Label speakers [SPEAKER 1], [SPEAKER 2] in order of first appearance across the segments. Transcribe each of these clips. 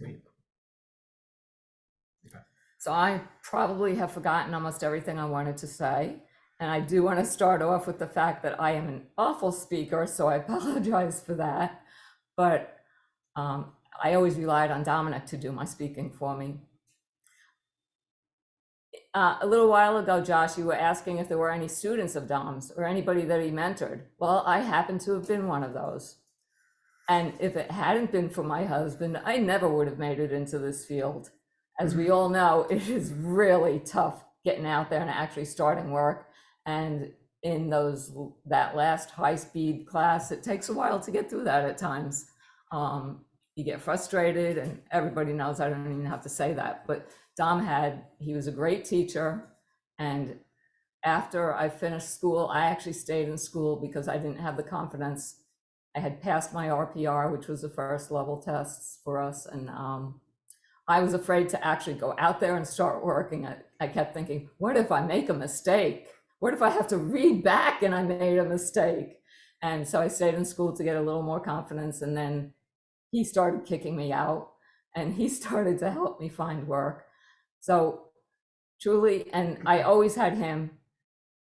[SPEAKER 1] Sweet. Okay.
[SPEAKER 2] So I probably have forgotten almost everything I wanted to say. And I do want to start off with the fact that I am an awful speaker, so I apologize for that. But I always relied on Dominic to do my speaking for me. A little while ago, Josh, you were asking if there were any students of Dom's or anybody that he mentored. Well, I happen to have been one of those. And if it hadn't been for my husband, I never would have made it into this field. As we all know, it is really tough getting out there and actually starting work. And in that last high-speed class, it takes a while to get through that at times. You get frustrated, and everybody knows I don't even have to say that. But he was a great teacher. And after I finished school, I actually stayed in school because I didn't have the confidence. I had passed my RPR, which was the first level tests for us. And I was afraid to actually go out there and start working. I kept thinking, what if I make a mistake? What if I have to read back and I made a mistake? And so I stayed in school to get a little more confidence. And then he started kicking me out and he started to help me find work. So truly, and I always had him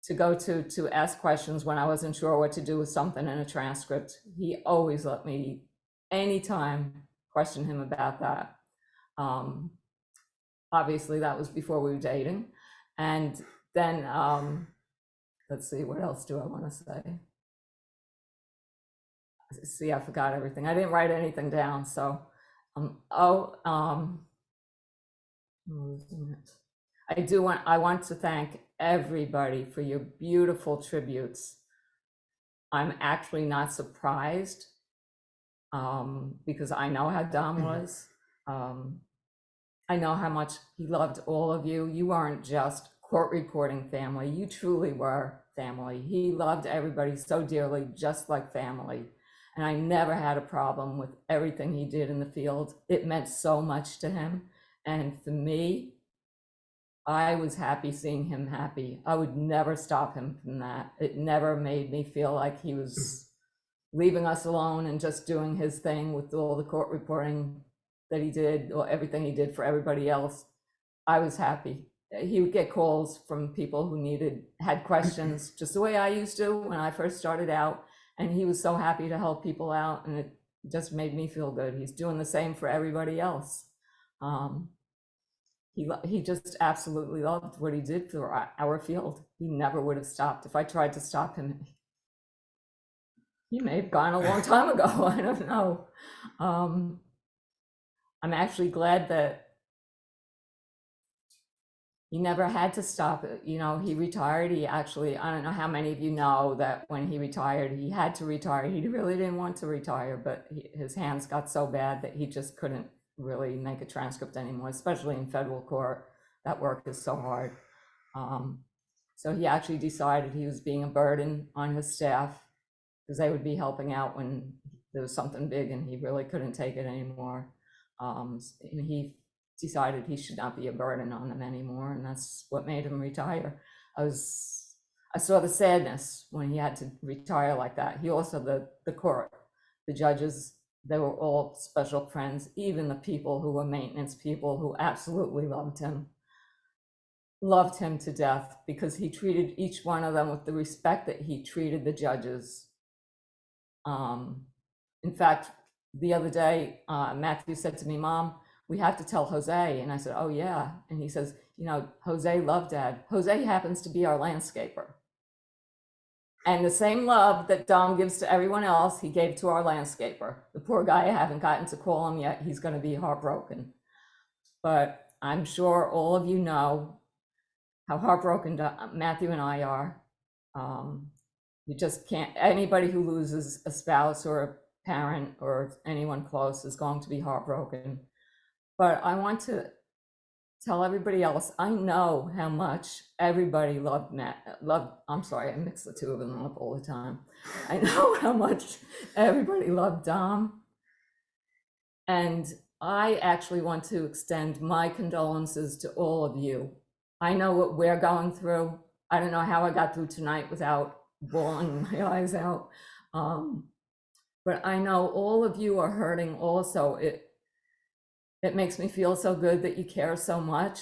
[SPEAKER 2] to go to ask questions when I wasn't sure what to do with something in a transcript. He always let me, anytime, question him about that. Obviously, that was before we were dating. And then, let's see, what else do I want to say? See, I forgot everything. I didn't write anything down, so, I want to thank everybody for your beautiful tributes. I'm actually not surprised because I know how Dom was. I know how much he loved all of you. You aren't just court reporting family. You truly were family. He loved everybody so dearly, just like family. And I never had a problem with everything he did in the field. It meant so much to him. And for me, I was happy seeing him happy. I would never stop him from that. It never made me feel like he was leaving us alone and just doing his thing with all the court reporting that he did, or everything he did for everybody else. I was happy. He would get calls from people who had questions, just the way I used to when I first started out. And he was so happy to help people out, and it just made me feel good. He's doing the same for everybody else. He just absolutely loved what he did for our field. He never would have stopped. If I tried to stop him, he may have gone a long time ago. I don't know. I'm actually glad that he never had to stop it. You know, he retired. He actually, I don't know how many of you know that when he retired, he had to retire. He really didn't want to retire, but his hands got so bad that he just couldn't really make a transcript anymore, especially in federal court. That work is so hard. So he actually decided he was being a burden on his staff because they would be helping out when there was something big and he really couldn't take it anymore. And he decided he should not be a burden on them anymore, and that's what made him retire. I saw the sadness when he had to retire like that. He also, the court, the judges, they were all special friends, even the people who were maintenance people who absolutely loved him to death because he treated each one of them with the respect that he treated the judges. In fact, the other day, Matthew said to me, "Mom, we have to tell Jose." And I said, "Oh yeah." And he says, "You know, Jose loved Dad. Jose happens to be our landscaper. And the same love that Dom gives to everyone else, he gave to our landscaper. The poor guy, I haven't gotten to call him yet. He's going to be heartbroken. But I'm sure all of you know how heartbroken Matthew and I are. You just can't, anybody who loses a spouse or a parent or anyone close is going to be heartbroken. But I want to tell everybody else, I know how much everybody I'm sorry, I mix the two of them up all the time. I know how much everybody loved Dom. And I actually want to extend my condolences to all of you. I know what we're going through. I don't know how I got through tonight without bawling my eyes out. But I know all of you are hurting also. It makes me feel so good that you care so much.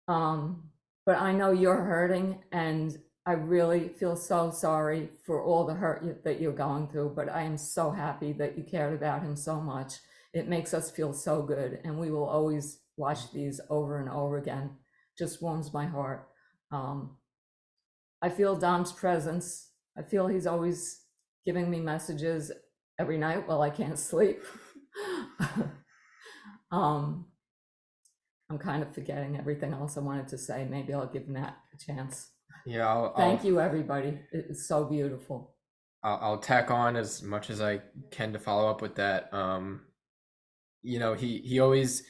[SPEAKER 2] But I know you're hurting, and I really feel so sorry for all the hurt that you're going through. But I am so happy that you cared about him so much. It makes us feel so good, and we will always watch these over and over again. Just warms my heart. Um, I feel Dom's presence. I feel he's always giving me messages every night while I can't sleep. um, I'm kind of forgetting everything else I wanted to say. Maybe I'll give Matt a chance.
[SPEAKER 1] Yeah,
[SPEAKER 2] Thank you, everybody. It's so beautiful.
[SPEAKER 1] I'll tack on as much as I can to follow up with that. You know, he always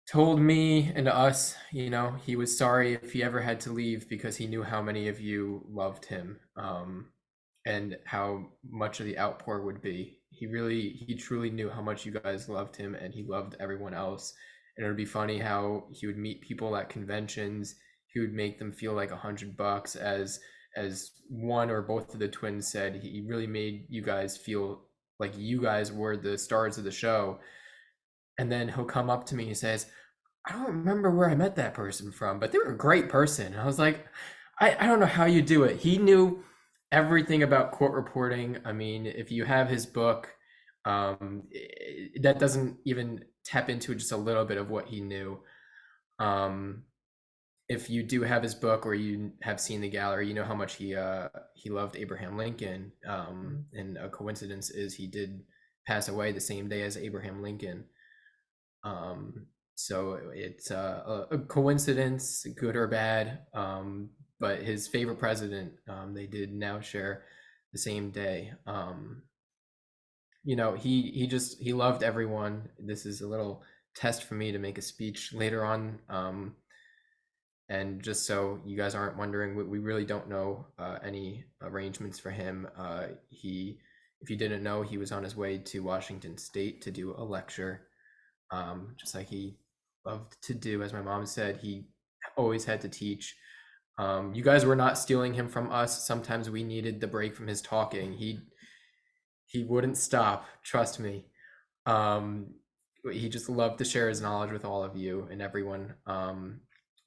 [SPEAKER 1] told me and us, you know, he was sorry if he ever had to leave because he knew how many of you loved him, and how much of the outpour would be. He truly knew how much you guys loved him, and he loved everyone else. And it would be funny how he would meet people at conventions. He would make them feel like $100, as one or both of the twins said. He really made you guys feel like you guys were the stars of the show. And then he'll come up to me and says, I don't remember where I met that person from, but they were a great person. And I was like, I don't know how you do it. He knew everything about court reporting. I mean, if you have his book, that doesn't even tap into just a little bit of what he knew. Um, if you do have his book or you have seen the gallery, you know how much he loved Abraham Lincoln. And a coincidence is he did pass away the same day as Abraham Lincoln. So it's a coincidence, good or bad. But his favorite president, they did now share the same day. You know, he loved everyone. This is a little test for me to make a speech later on. And just so you guys aren't wondering, we really don't know any arrangements for him. If you didn't know, he was on his way to Washington State to do a lecture, just like he loved to do. As my mom said, he always had to teach. You guys were not stealing him from us. Sometimes we needed the break from his talking. He wouldn't stop. Trust me. Um, he just loved to share his knowledge with all of you and everyone.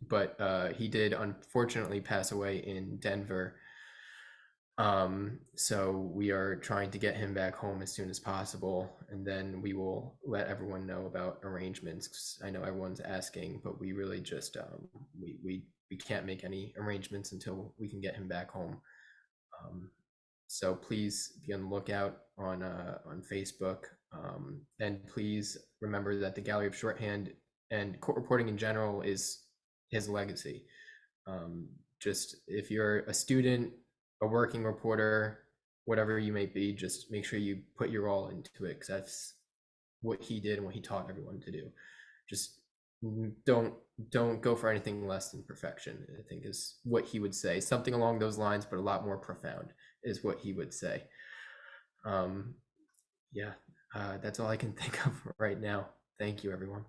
[SPEAKER 1] But he did unfortunately pass away in Denver. So we are trying to get him back home as soon as possible, and then we will let everyone know about arrangements. 'Cause I know everyone's asking, but we really just we can't make any arrangements until we can get him back home. So please be on the lookout on Facebook, and please remember that the Gallery of Shorthand and court reporting in general is his legacy. Just if you're a student, a working reporter, whatever you may be, just make sure you put your all into it, because that's what he did and what he taught everyone to do. Just don't go for anything less than perfection, I think is what he would say. Something along those lines, but a lot more profound is what he would say. Yeah, that's all I can think of right now. Thank you, everyone.